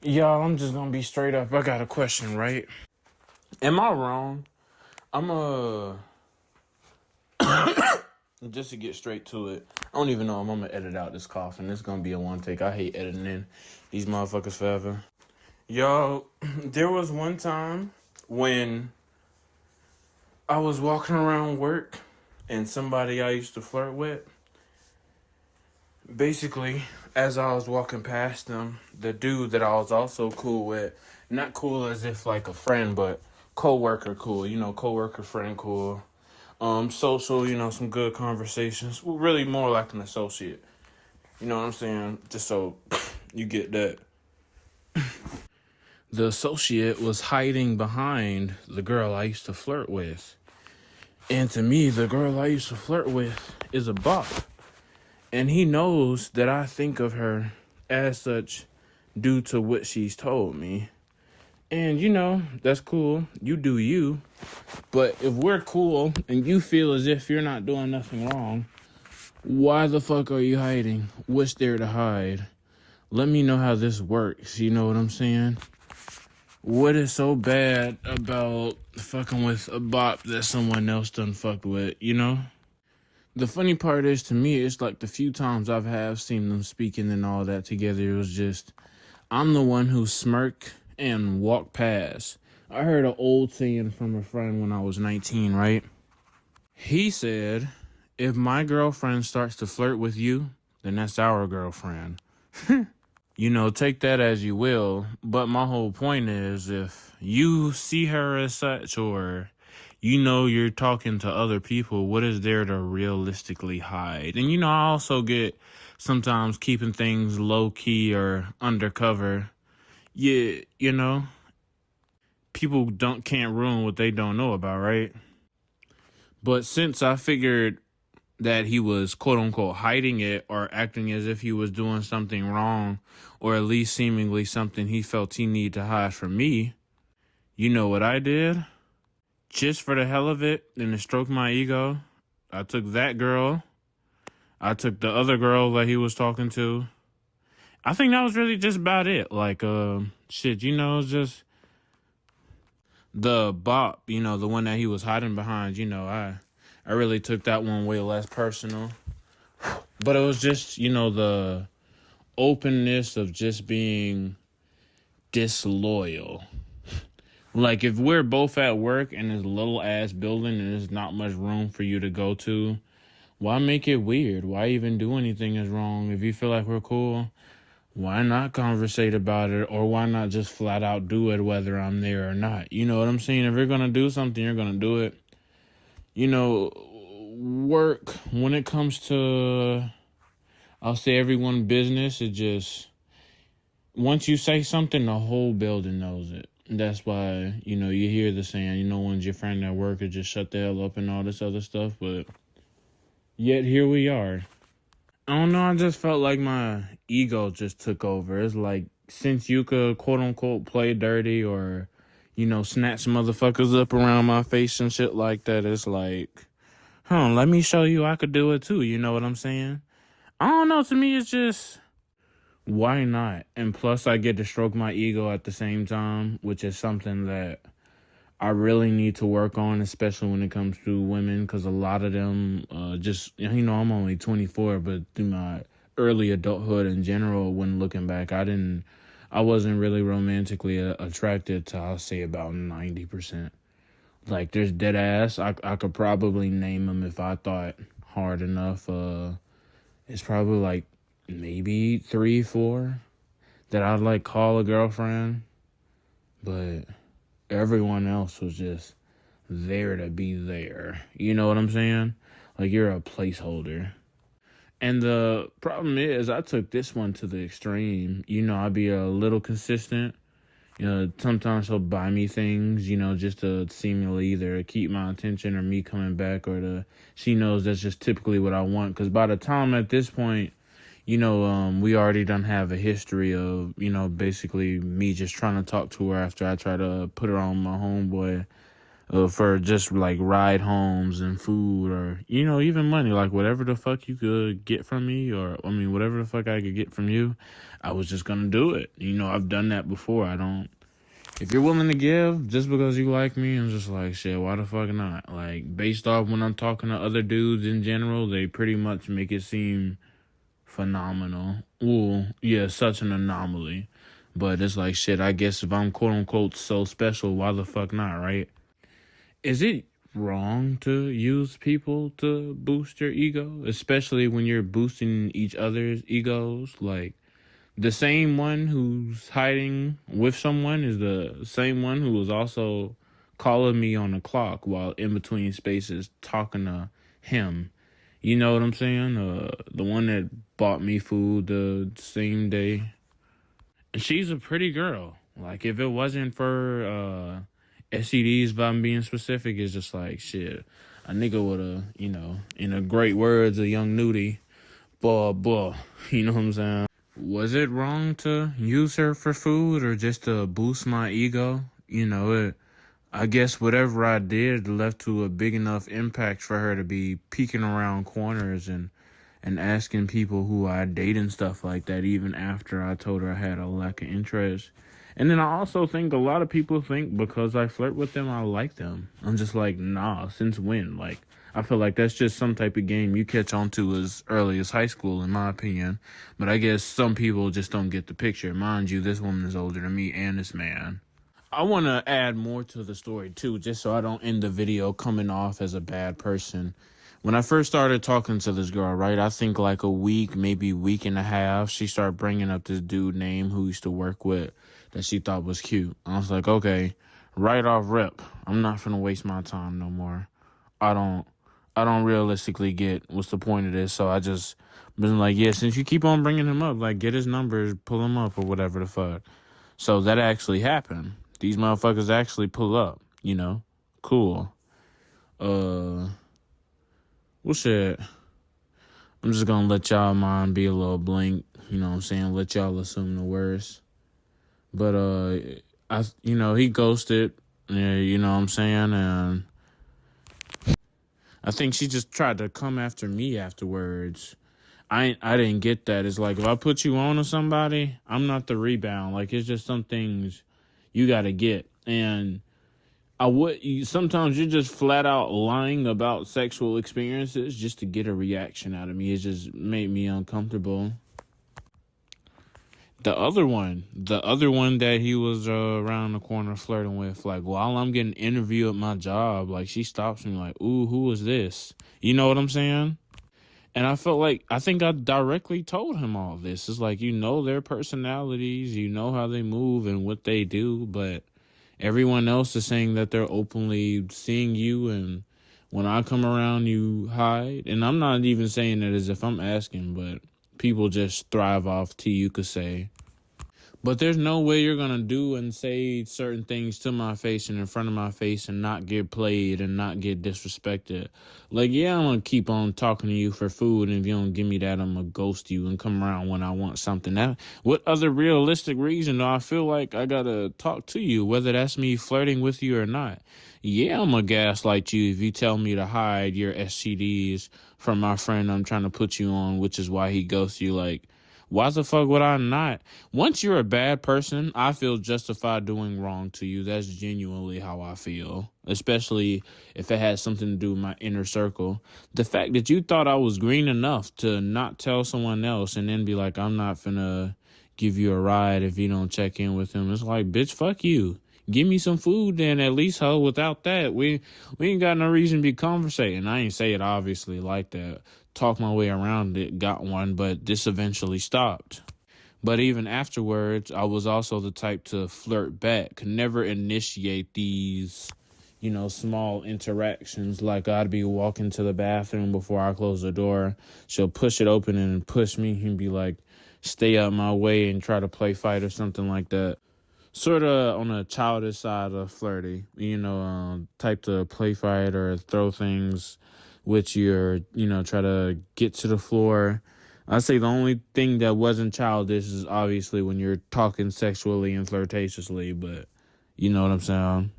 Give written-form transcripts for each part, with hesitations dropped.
Y'all, I'm just gonna be straight up. I got a question, right? Am I wrong? I'm just to get straight to it. I don't even know if I'm gonna edit out this coughing. It's gonna be a one take. I hate editing in these motherfuckers forever. Y'all, there was one time when I was walking around work and somebody I used to flirt with, basically, as I was walking past them, the dude that I was also cool with, not cool as if like a friend, but co-worker cool, co-worker friend cool. Social, some good conversations. Well, really more like an associate. You know what I'm saying? Just so you get that. The associate was hiding behind the girl I used to flirt with. And to me, the girl I used to flirt with is a bop. And he knows that I think of her as such due to what she's told me. And, that's cool. You do you. But if we're cool and you feel as if you're not doing nothing wrong, why the fuck are you hiding? What's there to hide? Let me know how this works. You know what I'm saying? What is so bad about fucking with a bop that someone else done fucked with, The funny part is, to me, it's like the few times have seen them speaking and all that together, it was just, I'm the one who smirk and walk past. I heard an old saying from a friend when I was 19, right? He said, if my girlfriend starts to flirt with you, then that's our girlfriend. Take that as you will. But my whole point is, if you see her as such, or you're talking to other people, what is there to realistically hide? And I also get sometimes keeping things low key or undercover. Yeah, people can't ruin what they don't know about, right? But since I figured that he was quote unquote hiding it or acting as if he was doing something wrong, or at least seemingly something he felt he needed to hide from me, you know what I did? Just for the hell of it and to stroke my ego, I took that girl. I took the other girl that he was talking to. I think that was really just about it. Like, just the bop, the one that he was hiding behind, I really took that one way less personal. But it was just, the openness of just being disloyal. Like, if we're both at work in this little ass building and there's not much room for you to go to, why make it weird? Why even do anything is wrong? If you feel like we're cool, why not conversate about it? Or why not just flat out do it whether I'm there or not? You know what I'm saying? If you're going to do something, you're going to do it. Work, when it comes to, I'll say everyone business, it just, once you say something, the whole building knows it. That's why, you hear the saying, when's your friend at work, or just shut the hell up and all this other stuff. But yet here we are. I don't know, I just felt like my ego just took over. It's like, since you could quote unquote play dirty or, snatch motherfuckers up around my face and shit like that, it's like, let me show you I could do it too. You know what I'm saying? I don't know, to me it's just, why not? And plus I get to stroke my ego at the same time, which is something that I really need to work on, especially when it comes to women, because a lot of them I'm only 24, but through my early adulthood in general, when looking back, I wasn't really romantically attracted to, I'll say, about 90%. Like, there's dead ass, I could probably name them if I thought hard enough. It's probably like maybe 3, 4 that I'd like call a girlfriend, but everyone else was just there to be there. You know what I'm saying? Like, you're a placeholder. And the problem is, I took this one to the extreme. I'd be a little consistent. Sometimes she'll buy me things, just to seemingly either keep my attention or me coming back, or she knows that's just typically what I want. Because by the time at this point, we already done have a history of, basically me just trying to talk to her after I try to put her on my homeboy. for just like ride homes and food, or even money, like whatever the fuck you could get from me, or I mean whatever the fuck I could get from you, I was just gonna do it. I've done that before. I don't If you're willing to give just because you like me, I'm just like, shit, why the fuck not? Like, based off when I'm talking to other dudes in general, they pretty much make it seem phenomenal. Well, yeah, such an anomaly. But it's like, shit, I guess if I'm quote unquote so special, why the fuck not, right? Is it wrong to use people to boost your ego? Especially when you're boosting each other's egos? Like, the same one who's hiding with someone is the same one who was also calling me on the clock while in between spaces talking to him. You know what I'm saying? The one that bought me food the same day. And she's a pretty girl. Like, if it wasn't for SEDs, if I'm being specific, it's just like, shit. A nigga would have, in the great words of Young Nudie, blah, blah. You know what I'm saying? Was it wrong to use her for food or just to boost my ego? I guess whatever I did left to a big enough impact for her to be peeking around corners and asking people who I date and stuff like that, even after I told her I had a lack of interest. And then I also think a lot of people think because I flirt with them, I like them. I'm just like, nah, since when? Like, I feel like that's just some type of game you catch on to as early as high school, in my opinion. But I guess some people just don't get the picture. Mind you, this woman is older than me and this man. I want to add more to the story, too, just so I don't end the video coming off as a bad person. When I first started talking to this girl, right, I think like a week, maybe week and a half, she started bringing up this dude name who used to work with that she thought was cute. I was like, okay, right off rip, I'm not finna waste my time no more. I don't realistically get what's the point of this, so I just been like, yeah, since you keep on bringing him up, like, get his numbers, pull him up, or whatever the fuck. So that actually happened. These motherfuckers actually pull up, Cool. Well, shit. I'm just gonna let y'all mind be a little blank, you know what I'm saying? Let y'all assume the worst. But, he ghosted, yeah, you know what I'm saying? And I think she just tried to come after me afterwards. I didn't get that. It's like, if I put you on to somebody, I'm not the rebound. Like, it's just some things you gotta get. And sometimes you're just flat out lying about sexual experiences just to get a reaction out of me. It just made me uncomfortable. The other one that he was around the corner flirting with, like, while I'm getting interviewed at my job, like, she stops me like, ooh, who is this? You know what I'm saying? And I think I directly told him all this. It's like, their personalities, how they move and what they do, but everyone else is saying that they're openly seeing you, and when I come around, you hide. And I'm not even saying it as if I'm asking, but people just thrive off tea, you could say. But there's no way you're going to do and say certain things to my face and in front of my face and not get played and not get disrespected. Like, yeah, I'm going to keep on talking to you for food, and if you don't give me that, I'm going to ghost you and come around when I want something. What other realistic reason do I feel like I got to talk to you, whether that's me flirting with you or not? Yeah, I'm going to gaslight you if you tell me to hide your STDs from my friend I'm trying to put you on, which is why he ghosts you. Like, why the fuck would I not? Once you're a bad person, I feel justified doing wrong to you. That's genuinely how I feel, especially if it has something to do with my inner circle. The fact that you thought I was green enough to not tell someone else and then be like, I'm not finna give you a ride if you don't check in with him. It's like, bitch, fuck you. Give me some food then, at least, ho. Without that, we ain't got no reason to be conversating. I ain't say it obviously like that. Talk my way around it, got one, but this eventually stopped. But even afterwards, I was also the type to flirt back, could never initiate these, small interactions. Like, I'd be walking to the bathroom before I close the door. She'll push it open and push me and be like, stay out my way, and try to play fight or something like that. Sort of on a childish side of flirty, type to play fight or throw things with you, or, try to get to the floor. I'd say the only thing that wasn't childish is obviously when you're talking sexually and flirtatiously, but you know what I'm saying?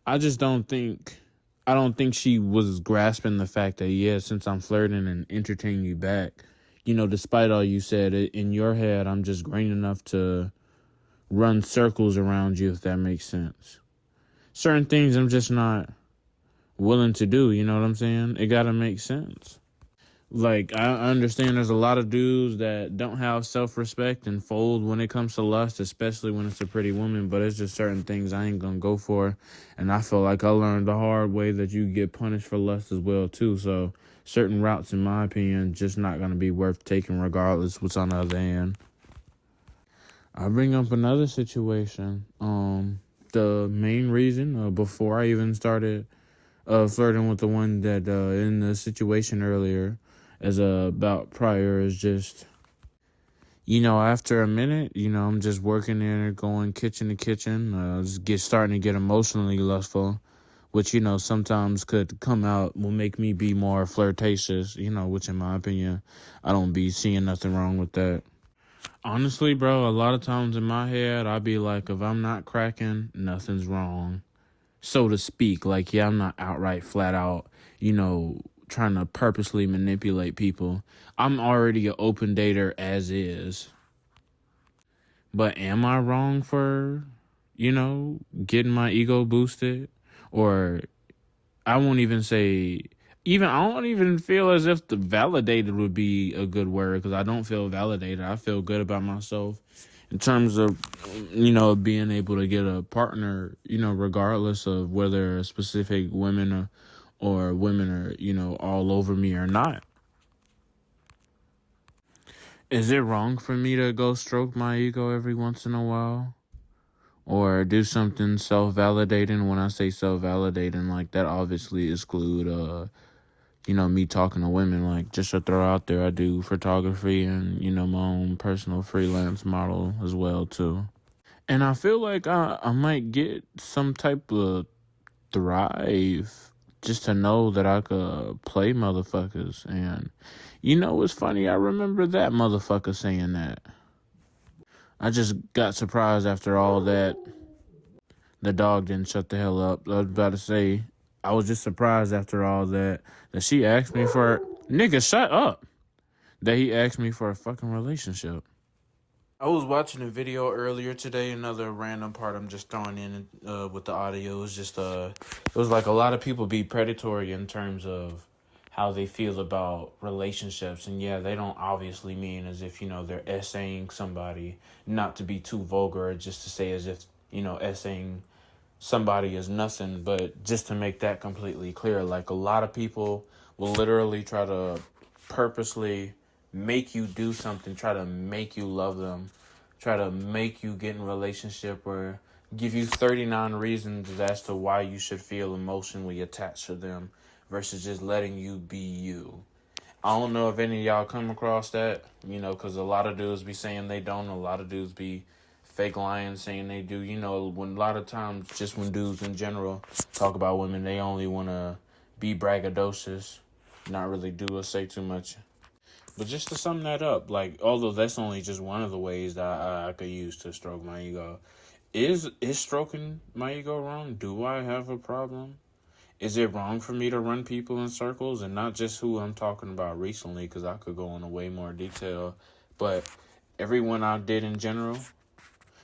I just I don't think she was grasping the fact that, yeah, since I'm flirting and entertaining you back, despite all you said, in your head, I'm just green enough to run circles around you, if that makes sense. Certain things I'm just not willing to do, you know what I'm saying? It gotta make sense. Like, I understand there's a lot of dudes that don't have self-respect and fold when it comes to lust, especially when it's a pretty woman, but it's just certain things I ain't gonna go for. And I feel like I learned the hard way that you get punished for lust as well, too. So certain routes, in my opinion, just not gonna be worth taking regardless what's on the other end. I bring up another situation. The main reason, before I even started flirting with the one that in the situation earlier, as about prior, is just, after a minute, I'm just working there, going kitchen to kitchen, just starting to get emotionally lustful, which, sometimes could come out, will make me be more flirtatious, which in my opinion, I don't be seeing nothing wrong with that. Honestly, bro, a lot of times in my head, I be like, if I'm not cracking, nothing's wrong, so to speak. Like, yeah, I'm not outright flat out, trying to purposely manipulate people. I'm already an open dater as is. But am I wrong for, getting my ego boosted? Or I won't even say, I don't even feel as if the validated would be a good word, because I don't feel validated. I feel good about myself in terms of, being able to get a partner, regardless of whether specific women or women are, all over me or not. Is it wrong for me to go stroke my ego every once in a while? Or do something self-validating? When I say self-validating, like, that obviously exclude, me talking to women. Like, just to throw out there, I do photography and, my own personal freelance model as well, too. And I feel like I might get some type of thrive just to know that I could play motherfuckers. And, it's funny, I remember that motherfucker saying that. I just got surprised after all that. The dog didn't shut the hell up. I was about to say, I was just surprised after all that she asked me for, nigga, shut up, that he asked me for a fucking relationship. I was watching a video earlier today, another random part I'm just throwing in with the audio. It was just, it was like a lot of people be predatory in terms of how they feel about relationships. And yeah, they don't obviously mean as if, they're essaying somebody, not to be too vulgar, just to say as if, essaying somebody is nothing, but just to make that completely clear, like, a lot of people will literally try to purposely make you do something, try to make you love them, try to make you get in a relationship, or give you 39 reasons as to why you should feel emotionally attached to them versus just letting you be you. I don't know if any of y'all come across that, because a lot of dudes be saying they don't, a lot of dudes be fake lying, saying they do. When a lot of times, just when dudes in general talk about women, they only want to be braggadocious, not really do or say too much. But just to sum that up, like, although that's only just one of the ways that I could use to stroke my ego, is stroking my ego wrong? Do I have a problem? Is it wrong for me to run people in circles? And not just who I'm talking about recently, because I could go into way more detail, but everyone I did in general.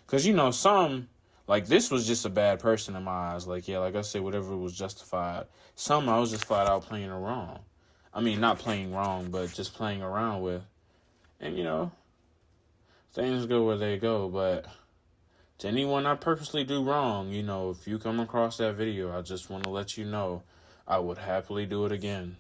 Because, some, like, this was just a bad person in my eyes. Like, yeah, like I said, whatever was justified. Some I was just flat out playing around. I mean, not playing wrong, but just playing around with. And, things go where they go. But to anyone I purposely do wrong, if you come across that video, I just want to let you know I would happily do it again.